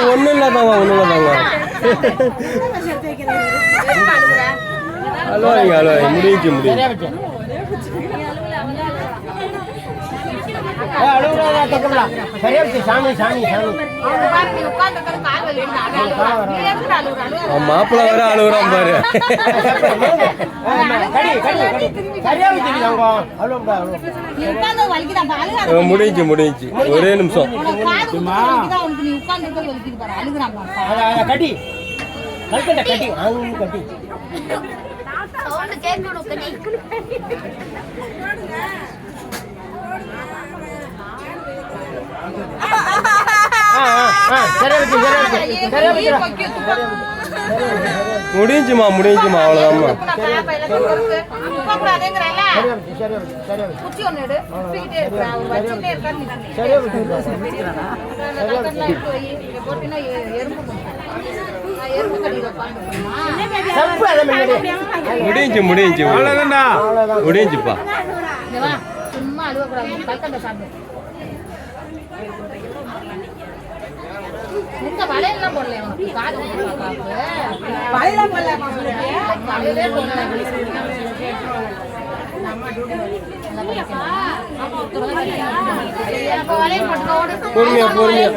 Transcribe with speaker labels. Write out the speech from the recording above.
Speaker 1: ஒன்றும் இல்லைதாங்க அழுவாங்க அழுவாங்க முடிஞ்சு மாப்பிள்ள வர அழுகுறான் பாரு முடிஞ்சு ஒரே நிமிஷம் முடிஞ்சுமா அவ்வளவுதான் முடிஞ்சுப்பா
Speaker 2: சும்மா அழுவக்கூடாது. இந்த வளையல்லாம் போடல வளையல்லாம் போடல
Speaker 1: பொறுமையா